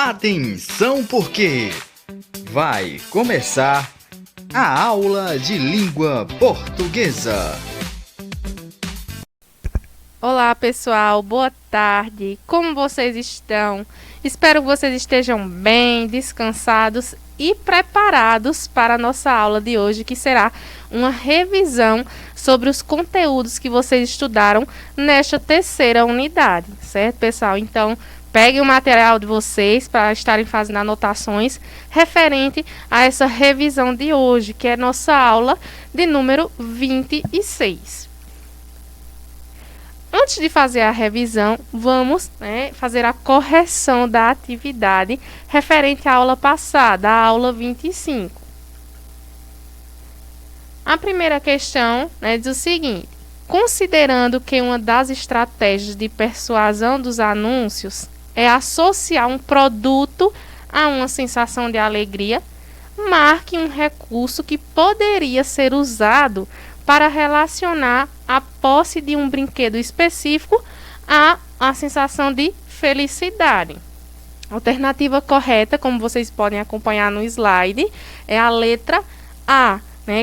Atenção porque vai começar a aula de língua portuguesa. Olá pessoal, boa tarde, como vocês estão? Espero que vocês estejam bem, descansados e preparados para a nossa aula de hoje, que será uma revisão sobre os conteúdos que vocês estudaram nesta terceira unidade, certo pessoal? Então, peguem o material de vocês para estarem fazendo anotações referente a essa revisão de hoje, que é nossa aula de número 26. Antes de fazer a revisão, vamos fazer a correção da atividade referente à aula passada, a aula 25. A primeira questão diz o seguinte: considerando que uma das estratégias de persuasão dos anúncios é associar um produto a uma sensação de alegria, marque um recurso que poderia ser usado para relacionar a posse de um brinquedo específico à sensação de felicidade. A alternativa correta, como vocês podem acompanhar no slide, é a letra A,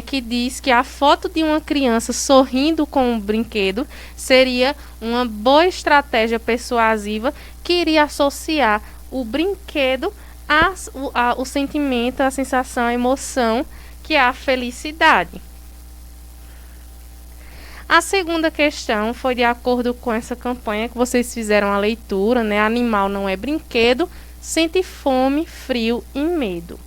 que diz que a foto de uma criança sorrindo com um brinquedo seria uma boa estratégia persuasiva que iria associar o brinquedo ao sentimento, a sensação, a emoção, que é a felicidade. A segunda questão foi de acordo com essa campanha que vocês fizeram a leitura, Animal não é brinquedo, sente fome, frio e medo.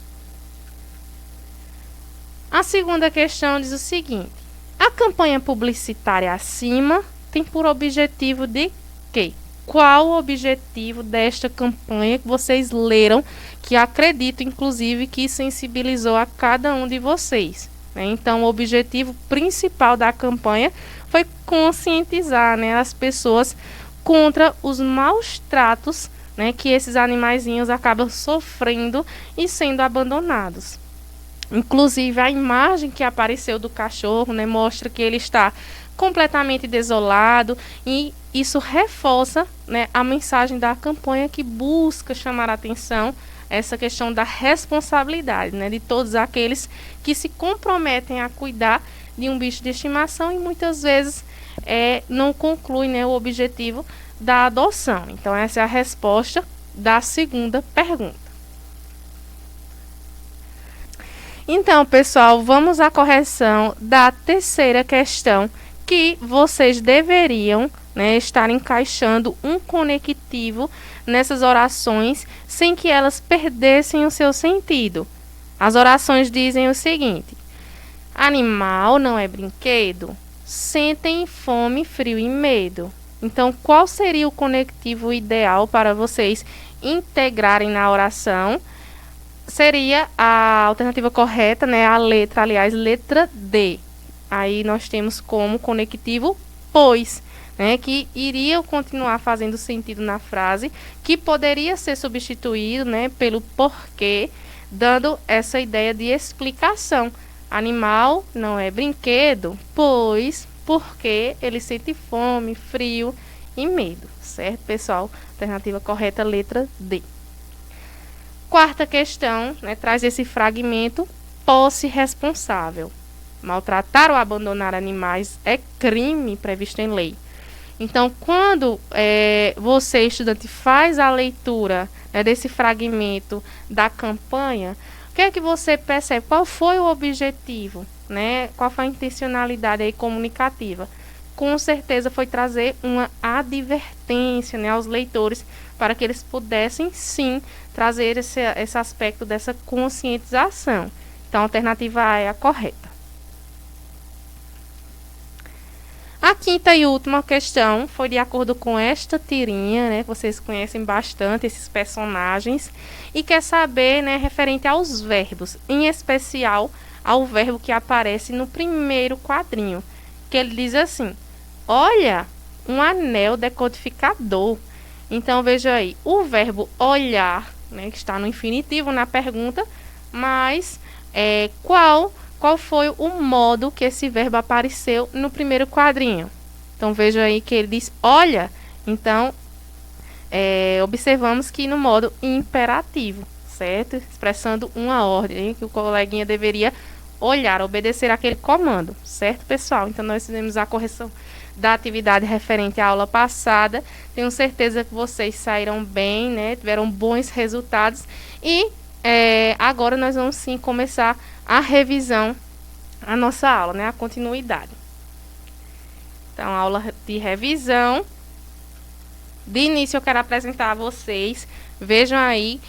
A segunda questão diz o seguinte: a campanha publicitária acima tem por objetivo de quê? Qual o objetivo desta campanha que vocês leram, que acredito, inclusive, que sensibilizou a cada um de vocês? Então, o objetivo principal da campanha foi conscientizar as pessoas contra os maus tratos que esses animaizinhos acabam sofrendo e sendo abandonados. Inclusive, a imagem que apareceu do cachorro mostra que ele está completamente desolado, e isso reforça a mensagem da campanha, que busca chamar a atenção essa questão da responsabilidade de todos aqueles que se comprometem a cuidar de um bicho de estimação e muitas vezes não concluem o objetivo da adoção. Então, essa é a resposta da segunda pergunta. Então, pessoal, vamos à correção da terceira questão, que vocês deveriam estar encaixando um conectivo nessas orações sem que elas perdessem o seu sentido. As orações dizem o seguinte: animal não é brinquedo, sentem fome, frio e medo. Então, qual seria o conectivo ideal para vocês integrarem na oração? Seria a alternativa correta, a letra, aliás, letra D. Aí nós temos como conectivo pois, que iria continuar fazendo sentido na frase, que poderia ser substituído pelo porquê, dando essa ideia de explicação. Animal não é brinquedo, pois porque ele sente fome, frio e medo. Certo, pessoal? Alternativa correta, letra D. Quarta questão, traz esse fragmento: posse responsável. Maltratar ou abandonar animais é crime previsto em lei. Então, quando você, estudante, faz a leitura desse fragmento da campanha, o que é que você percebe? Qual foi o objetivo? Qual foi a intencionalidade aí comunicativa? Com certeza foi trazer uma advertência aos leitores, para que eles pudessem, sim, trazer esse aspecto dessa conscientização. Então, a alternativa A é a correta. A quinta e última questão foi de acordo com esta tirinha, vocês conhecem bastante esses personagens, e quer saber, referente aos verbos, em especial ao verbo que aparece no primeiro quadrinho, que ele diz assim: olha, um anel decodificador. Então, veja aí, o verbo olhar, que está no infinitivo na pergunta, mas qual foi o modo que esse verbo apareceu no primeiro quadrinho? Então, veja aí que ele diz olha. Então, observamos que no modo imperativo, certo? Expressando uma ordem que o coleguinha deveria olhar, obedecer aquele comando, certo, pessoal? Então, nós fizemos a correção da atividade referente à aula passada. Tenho certeza que vocês saíram bem, né? Tiveram bons resultados. E agora nós vamos sim começar a revisão, a nossa aula, né? A continuidade. Então, aula de revisão. De início, eu quero apresentar a vocês. Vejam aí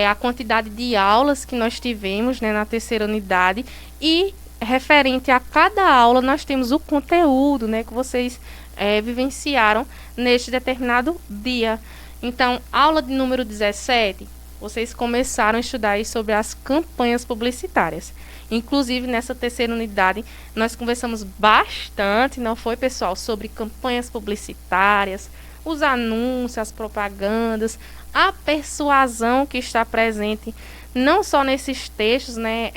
a quantidade de aulas que nós tivemos, né, na terceira unidade. E referente a cada aula, nós temos o conteúdo, né, que vocês vivenciaram neste determinado dia. Então, aula de número 17, vocês começaram a estudar aí sobre as campanhas publicitárias. Inclusive, nessa terceira unidade, nós conversamos bastante, não foi, pessoal, sobre campanhas publicitárias, os anúncios, as propagandas, a persuasão que está presente não só nesses textos, né,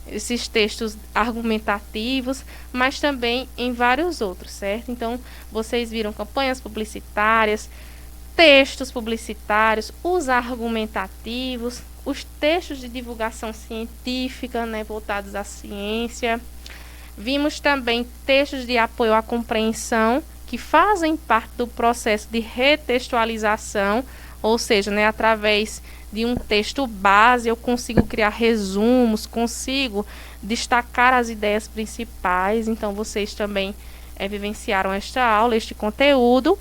esses textos argumentativos, mas também em vários outros, certo? Então, vocês viram campanhas publicitárias, textos publicitários, os argumentativos, os textos de divulgação científica, né, voltados à ciência. Vimos também textos de apoio à compreensão, que fazem parte do processo de retextualização, ou seja, né, através de um texto base, eu consigo criar resumos, consigo destacar as ideias principais. Então, vocês também vivenciaram esta aula, este conteúdo.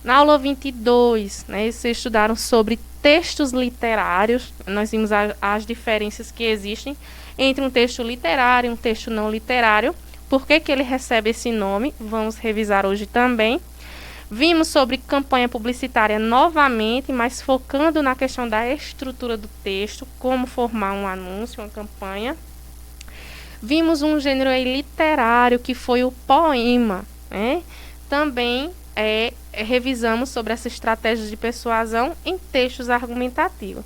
Na aula 22, né, vocês estudaram sobre textos literários. Nós vimos as diferenças que existem entre um texto literário e um texto não literário. Por que ele recebe esse nome? Vamos revisar hoje também. Vimos sobre campanha publicitária novamente, mas focando na questão da estrutura do texto, como formar um anúncio, uma campanha. Vimos um gênero aí literário, que foi o poema, né? Também revisamos sobre essa estratégia de persuasão em textos argumentativos.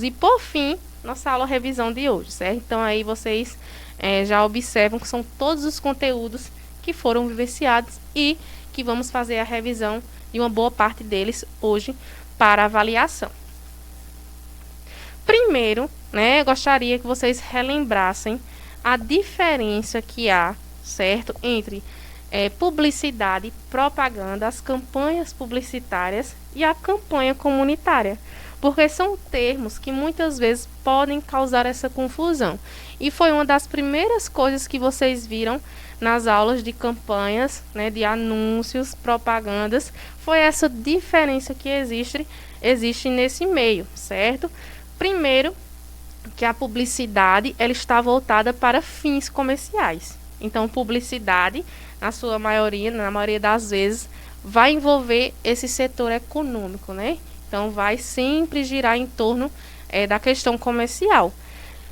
E, por fim, nossa aula revisão de hoje, certo? Então, aí vocês já observam que são todos os conteúdos que foram vivenciados e que vamos fazer a revisão de uma boa parte deles hoje para avaliação. Primeiro, né, eu gostaria que vocês relembrassem a diferença que há, certo, entre publicidade, propaganda, as campanhas publicitárias e a campanha comunitária, porque são termos que muitas vezes podem causar essa confusão. E foi uma das primeiras coisas que vocês viram nas aulas de campanhas, né, de anúncios, propagandas, foi essa diferença que existe nesse meio, certo? Primeiro, que a publicidade ela está voltada para fins comerciais. Então, publicidade, na maioria das vezes, vai envolver esse setor econômico, né? Então, vai sempre girar em torno da questão comercial.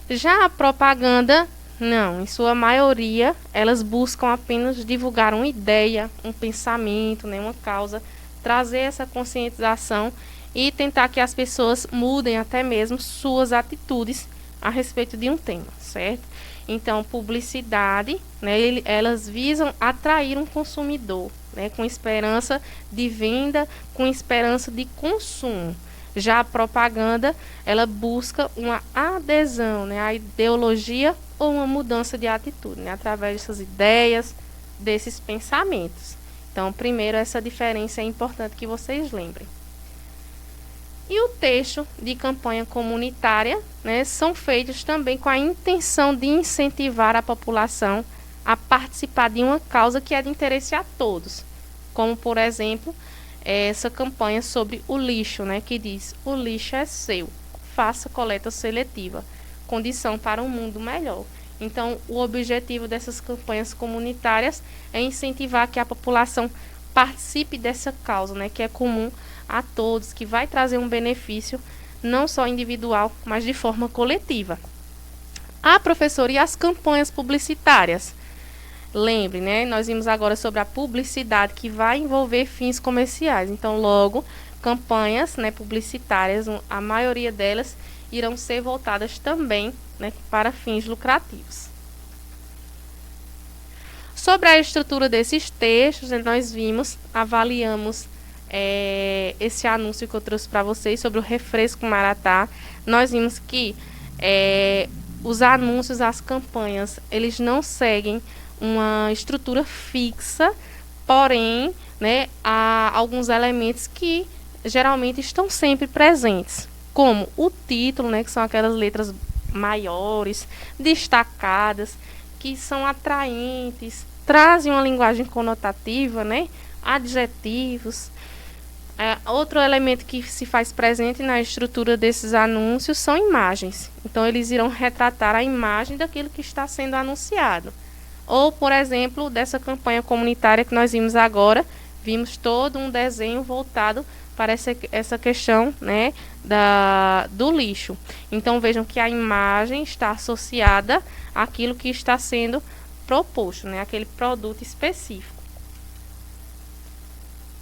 Já a propaganda, não, em sua maioria, elas buscam apenas divulgar uma ideia, um pensamento, né, uma causa, trazer essa conscientização e tentar que as pessoas mudem até mesmo suas atitudes a respeito de um tema, certo? Então, publicidade, né, elas visam atrair um consumidor, né, com esperança de venda, com esperança de consumo. Já a propaganda, ela busca uma adesão, né, à ideologia ou uma mudança de atitude, né, através dessas ideias, desses pensamentos. Então, primeiro, essa diferença é importante que vocês lembrem. E o texto de campanha comunitária, né, são feitos também com a intenção de incentivar a população a participar de uma causa que é de interesse a todos. Como, por exemplo, essa campanha sobre o lixo, né, que diz: o lixo é seu, faça coleta seletiva, condição para um mundo melhor. Então, o objetivo dessas campanhas comunitárias é incentivar que a população participe dessa causa, né, que é comum a todos, que vai trazer um benefício não só individual, mas de forma coletiva. A professora, e as campanhas publicitárias? Lembre, né? Nós vimos agora sobre a publicidade, que vai envolver fins comerciais. Então, logo, campanhas, né, publicitárias, a maioria delas irão ser voltadas também, né, para fins lucrativos. Sobre a estrutura desses textos, né, nós avaliamos esse anúncio que eu trouxe para vocês sobre o refresco Maratá, nós vimos que os anúncios, as campanhas, eles não seguem uma estrutura fixa, porém, né, há alguns elementos que geralmente estão sempre presentes, como o título, né, que são aquelas letras maiores, destacadas, que são atraentes, trazem uma linguagem conotativa, né, adjetivos. Outro elemento que se faz presente na estrutura desses anúncios são imagens. Então, eles irão retratar a imagem daquilo que está sendo anunciado. Ou, por exemplo, dessa campanha comunitária que nós vimos agora, vimos todo um desenho voltado para essa questão, né, do lixo. Então, vejam que a imagem está associada àquilo que está sendo proposto, né, aquele produto específico.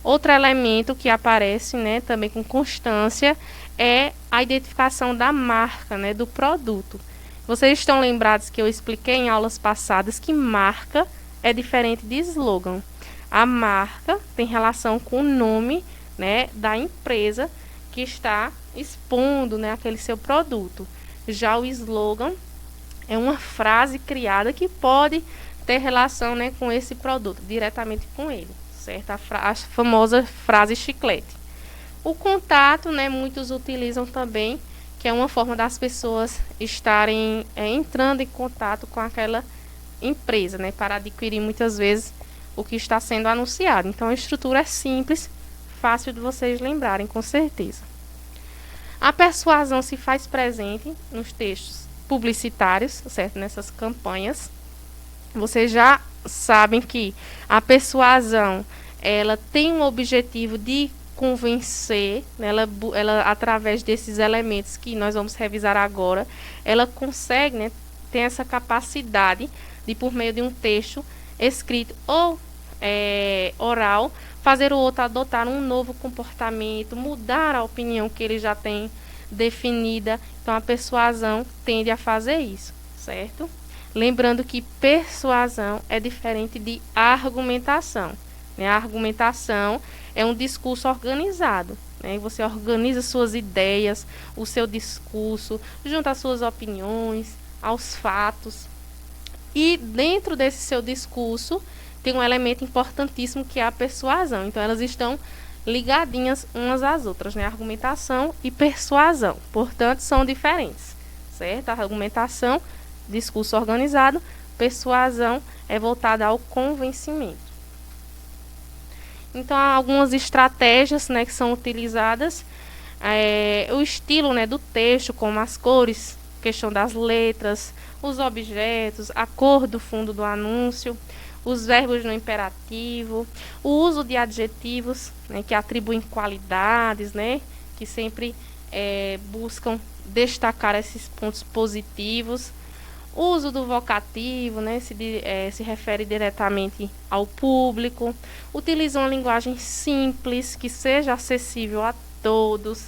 Outro elemento que aparece, né, também com constância é a identificação da marca, né, do produto. Vocês estão lembrados que eu expliquei em aulas passadas que marca é diferente de slogan. A marca tem relação com o nome, né, da empresa que está expondo, né, aquele seu produto. Já o slogan é uma frase criada que pode ter relação, né, com esse produto, diretamente com ele. Certo? A famosa frase chiclete. O contato, né, muitos utilizam também, que é uma forma das pessoas estarem entrando em contato com aquela empresa, né, para adquirir muitas vezes o que está sendo anunciado. Então, a estrutura é simples, fácil de vocês lembrarem, com certeza. A persuasão se faz presente nos textos publicitários, certo? Nessas campanhas. Vocês já sabem que a persuasão, ela tem um objetivo de convencer, né? ela através desses elementos que nós vamos revisar agora, ela consegue, né, ter essa capacidade de, por meio de um texto escrito ou oral, fazer o outro adotar um novo comportamento, mudar a opinião que ele já tem definida. Então, a persuasão tende a fazer isso, certo? Lembrando que persuasão é diferente de argumentação, né? A argumentação é um discurso organizado, né? Você organiza suas ideias, o seu discurso, junta as suas opiniões aos fatos. E dentro desse seu discurso tem um elemento importantíssimo que é a persuasão. Então, elas estão ligadinhas umas às outras, né? Argumentação e persuasão. Portanto, são diferentes, certo? A argumentação, discurso organizado, persuasão é voltada ao convencimento. Então, há algumas estratégias, né, que são utilizadas. O estilo, né, do texto, como as cores, questão das letras, os objetos, a cor do fundo do anúncio, os verbos no imperativo, o uso de adjetivos, né, que atribuem qualidades, né, que sempre buscam destacar esses pontos positivos. O uso do vocativo, né, se refere diretamente ao público. Utiliza uma linguagem simples, que seja acessível a todos.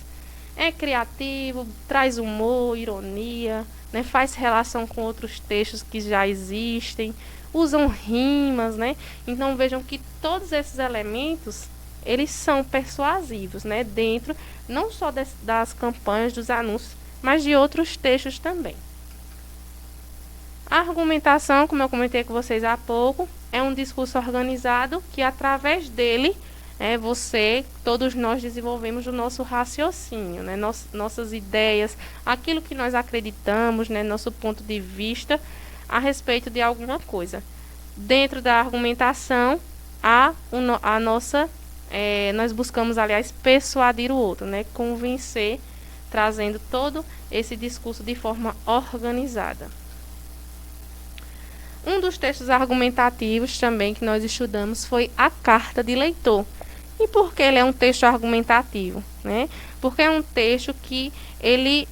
É criativo, traz humor, ironia, né, faz relação com outros textos que já existem. Usam rimas, né? Então, vejam que todos esses elementos, eles são persuasivos, né, dentro não só das campanhas, dos anúncios, mas de outros textos também. A argumentação, como eu comentei com vocês há pouco, é um discurso organizado que, através dele, todos nós desenvolvemos o nosso raciocínio, né, nossas ideias, aquilo que nós acreditamos, né, nosso ponto de vista a respeito de alguma coisa. Dentro da argumentação, nós buscamos, aliás, persuadir o outro, né, convencer, trazendo todo esse discurso de forma organizada. Um dos textos argumentativos também que nós estudamos foi a Carta de Leitor. E por que ele é um texto argumentativo, né? Porque é um texto que ele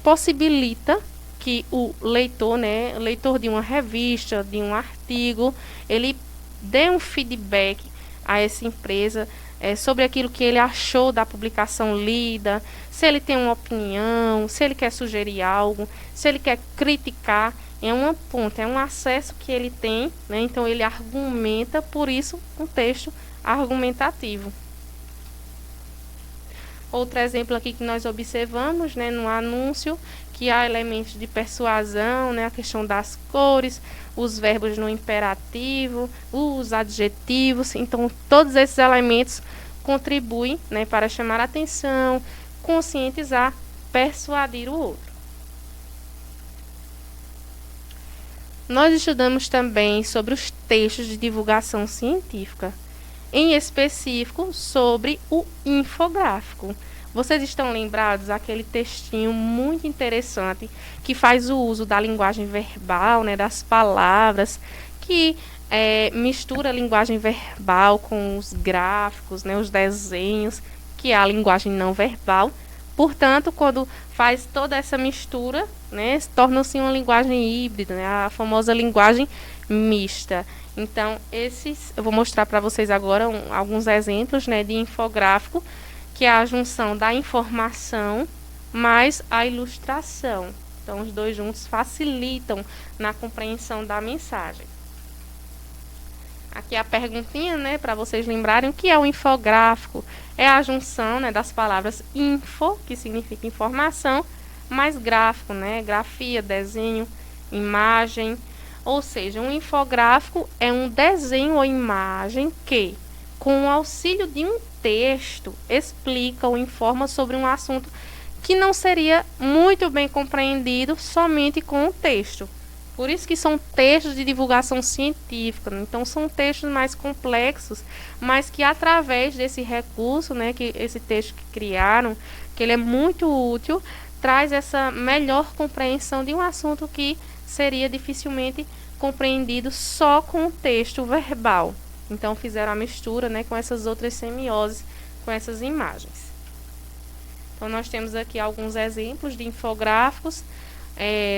possibilita que o leitor, né, leitor de uma revista, de um artigo, ele dê um feedback a essa empresa sobre aquilo que ele achou da publicação lida, se ele tem uma opinião, se ele quer sugerir algo, se ele quer criticar. É uma ponta, é um acesso que ele tem, né? Então ele argumenta, por isso um texto argumentativo. Outro exemplo aqui que nós observamos, né, no anúncio, que há elementos de persuasão, né, a questão das cores, os verbos no imperativo, os adjetivos. Então, todos esses elementos contribuem, né, para chamar a atenção, conscientizar, persuadir o outro. Nós estudamos também sobre os textos de divulgação científica, em específico sobre o infográfico. Vocês estão lembrados daquele textinho muito interessante que faz o uso da linguagem verbal, né, das palavras, que mistura a linguagem verbal com os gráficos, né, os desenhos, que é a linguagem não verbal. Portanto, quando faz toda essa mistura, né, torna-se uma linguagem híbrida, né, a famosa linguagem mista. Então, eu vou mostrar para vocês agora alguns exemplos, né, de infográfico, que é a junção da informação mais a ilustração. Então, os dois juntos facilitam na compreensão da mensagem. Aqui a perguntinha, né, para vocês lembrarem o que é o infográfico. É a junção, né, das palavras info, que significa informação, mais gráfico, né, grafia, desenho, imagem. Ou seja, um infográfico é um desenho ou imagem que, com o auxílio de um texto, explica ou informa sobre um assunto que não seria muito bem compreendido somente com o texto. Por isso que são textos de divulgação científica, né? Então são textos mais complexos, mas que através desse recurso, né, que esse texto que criaram, que ele é muito útil, traz essa melhor compreensão de um assunto que seria dificilmente compreendido só com o texto verbal. Então fizeram a mistura, né, com essas outras semioses, com essas imagens. Então nós temos aqui alguns exemplos de infográficos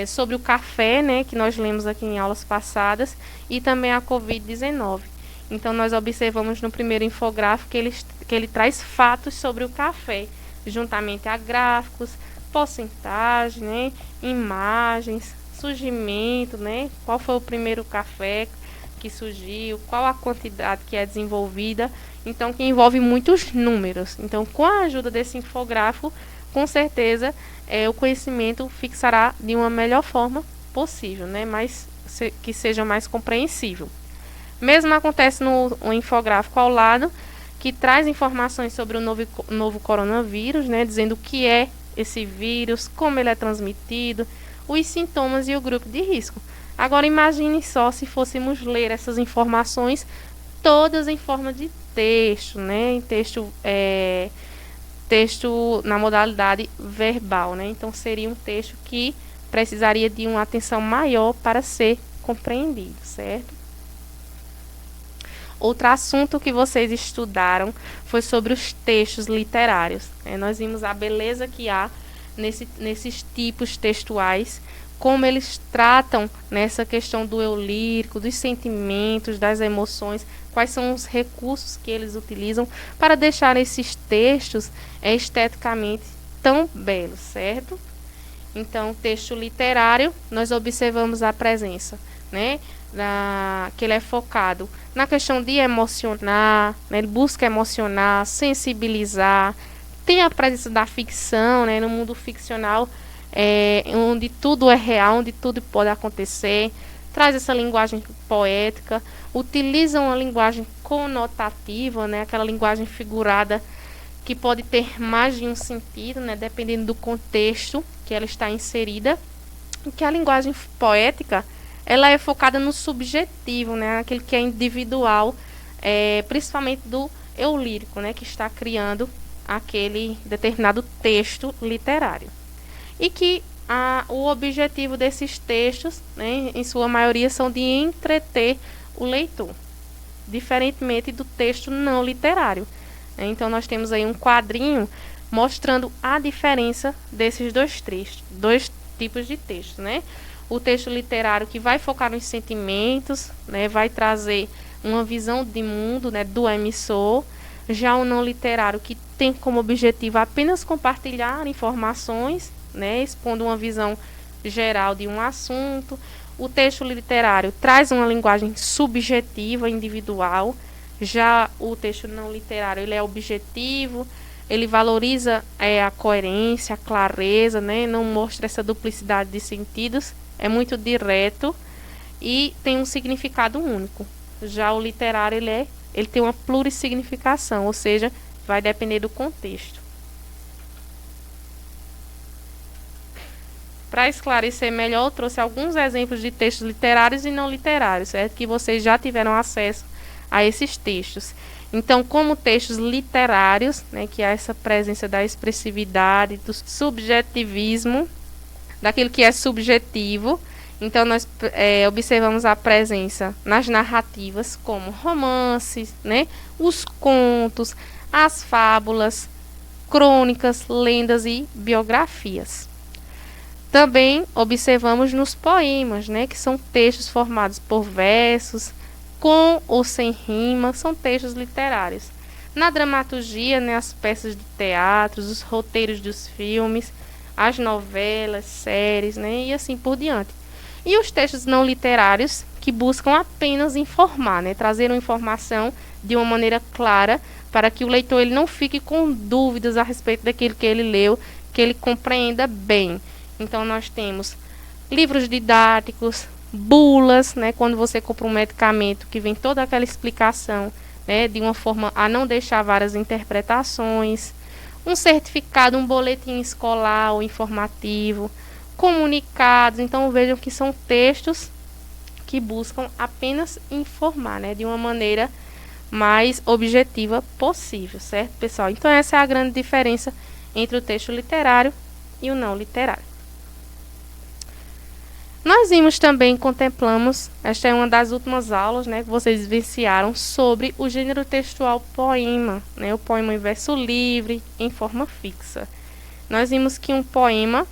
sobre o café, né, que nós lemos aqui em aulas passadas, e também a Covid-19. Então nós observamos no primeiro infográfico que ele traz fatos sobre o café, juntamente a gráficos, porcentagem, né, imagens, surgimento, né, qual foi o primeiro café que surgiu, qual a quantidade que é desenvolvida, então que envolve muitos números. Então, com a ajuda desse infográfico, com certeza o conhecimento fixará de uma melhor forma possível, né, que seja mais compreensível. Mesmo acontece no infográfico ao lado, que traz informações sobre o novo coronavírus, né, dizendo o que é esse vírus, como ele é transmitido, os sintomas e o grupo de risco. Agora imagine só se fôssemos ler essas informações todas em forma de texto, né, em texto na modalidade verbal, né? Então seria um texto que precisaria de uma atenção maior para ser compreendido, certo? Outro assunto que vocês estudaram foi sobre os textos literários. Nós vimos a beleza que há nesses tipos textuais, como eles tratam nessa questão do eu lírico, dos sentimentos, das emoções, quais são os recursos que eles utilizam para deixar esses textos esteticamente tão belos, certo? Então, texto literário, nós observamos a presença, né, que ele é focado na questão de emocionar, né, ele busca emocionar, sensibilizar, tem a presença da ficção, né, no mundo ficcional, onde tudo é real, onde tudo pode acontecer, traz essa linguagem poética, utiliza uma linguagem conotativa, né, aquela linguagem figurada que pode ter mais de um sentido, né, dependendo do contexto que ela está inserida, e que a linguagem poética ela é focada no subjetivo, né, aquele que é individual, principalmente do eu lírico, né, que está criando aquele determinado texto literário. E que o objetivo desses textos, né, em sua maioria, são de entreter o leitor, diferentemente do texto não literário. Então, nós temos aí um quadrinho mostrando a diferença desses dois tipos de texto, né? O texto literário que vai focar nos sentimentos, né, vai trazer uma visão de mundo, né, do emissor. Já o não literário, que tem como objetivo apenas compartilhar informações, né, expondo uma visão geral de um assunto. O texto literário traz uma linguagem subjetiva, individual. Já o texto não literário, ele é objetivo, ele valoriza a coerência, a clareza, né? Não mostra essa duplicidade de sentidos, é muito direto e tem um significado único. Já o literário, ele tem uma plurissignificação, ou seja, vai depender do contexto. Para esclarecer melhor, eu trouxe alguns exemplos de textos literários e não literários, certo? Que vocês já tiveram acesso a esses textos. Então, como textos literários, né, que há essa presença da expressividade, do subjetivismo, daquilo que é subjetivo. Então, nós observamos a presença nas narrativas, como romances, né, os contos, as fábulas, crônicas, lendas e biografias. Também observamos nos poemas, né, que são textos formados por versos, com ou sem rima, são textos literários. Na dramaturgia, né, as peças de teatro, os roteiros dos filmes, as novelas, séries, né, e assim por diante. E os textos não literários, que buscam apenas informar, né, trazer uma informação de uma maneira clara, para que o leitor ele não fique com dúvidas a respeito daquilo que ele leu, que ele compreenda bem. Então, nós temos livros didáticos, bulas, né, quando você compra um medicamento que vem toda aquela explicação, né, de uma forma a não deixar várias interpretações, um certificado, um boletim escolar ou informativo, comunicados. Então, vejam que são textos que buscam apenas informar, né, de uma maneira mais objetiva possível, certo, pessoal? Então, essa é a grande diferença entre o texto literário e o não literário. Nós vimos também, contemplamos, esta é uma das últimas aulas, né, que vocês vivenciaram sobre o gênero textual poema, né, o poema em verso livre, em forma fixa. Nós vimos que um poema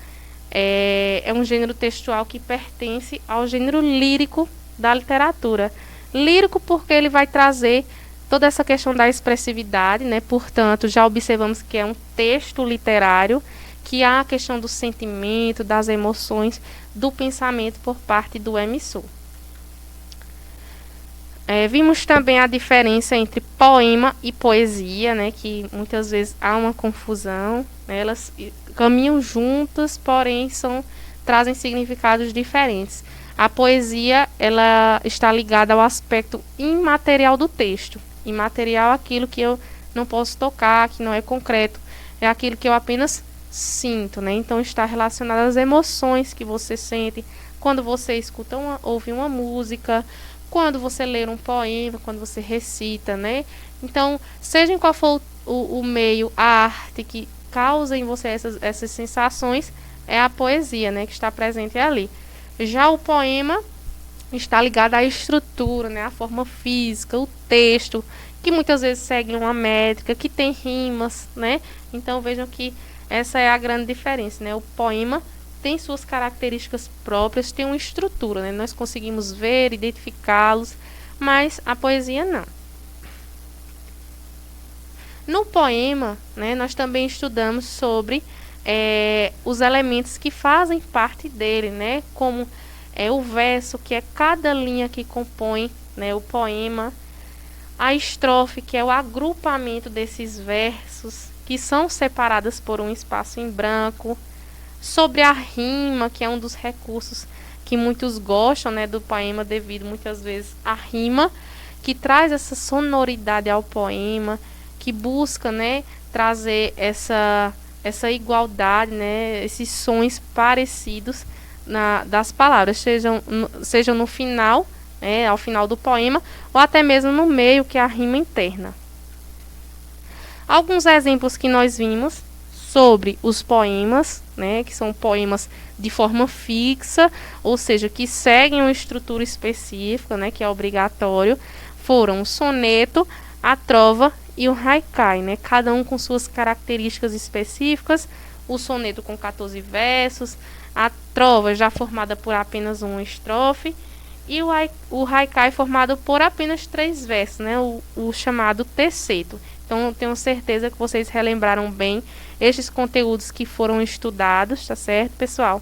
é um gênero textual que pertence ao gênero lírico da literatura. Lírico porque ele vai trazer toda essa questão da expressividade, né, portanto, já observamos que é um texto literário, que há a questão do sentimento, das emoções, do pensamento por parte do emissor. Vimos também a diferença entre poema e poesia, né, que muitas vezes há uma confusão, né, elas caminham juntas, porém trazem significados diferentes. A poesia ela está ligada ao aspecto imaterial do texto. Imaterial é aquilo que eu não posso tocar, que não é concreto, é aquilo que eu apenas sinto, né? Então está relacionado às emoções que você sente quando você escuta ouve uma música, quando você lê um poema, quando você recita, né? Então, seja em qual for o meio, a arte que causa em você essas sensações, é a poesia, né, que está presente ali. Já o poema está ligado à estrutura, né, à forma física, o texto, que muitas vezes segue uma métrica, que tem rimas, né? Então, vejam que essa é a grande diferença, né? O poema tem suas características próprias, tem uma estrutura, né? Nós conseguimos ver, identificá-los, mas a poesia não. No poema, né, nós também estudamos sobre os elementos que fazem parte dele, né? Como o verso, que é cada linha que compõe, né, o poema, a estrofe, que é o agrupamento desses versos, que são separadas por um espaço em branco, sobre a rima, que é um dos recursos que muitos gostam, né, do poema, devido muitas vezes à rima, que traz essa sonoridade ao poema, que busca, né, trazer essa igualdade, né, esses sons parecidos das palavras, sejam no final, né, ao final do poema, ou até mesmo no meio, que é a rima interna. Alguns exemplos que nós vimos sobre os poemas, né, que são poemas de forma fixa, ou seja, que seguem uma estrutura específica, né, que é obrigatório, foram o soneto, a trova e o haikai, né, cada um com suas características específicas. O soneto com 14 versos, a trova já formada por apenas uma estrofe, e o haikai formado por apenas 3 versos, né, o chamado terceto. Então, eu tenho certeza que vocês relembraram bem estes conteúdos que foram estudados, tá certo, pessoal?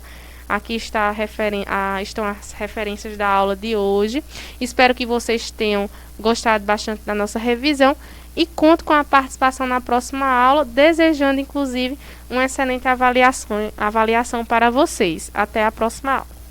Aqui estão as referências da aula de hoje. Espero que vocês tenham gostado bastante da nossa revisão e conto com a participação na próxima aula, desejando inclusive uma excelente avaliação para vocês. Até a próxima aula.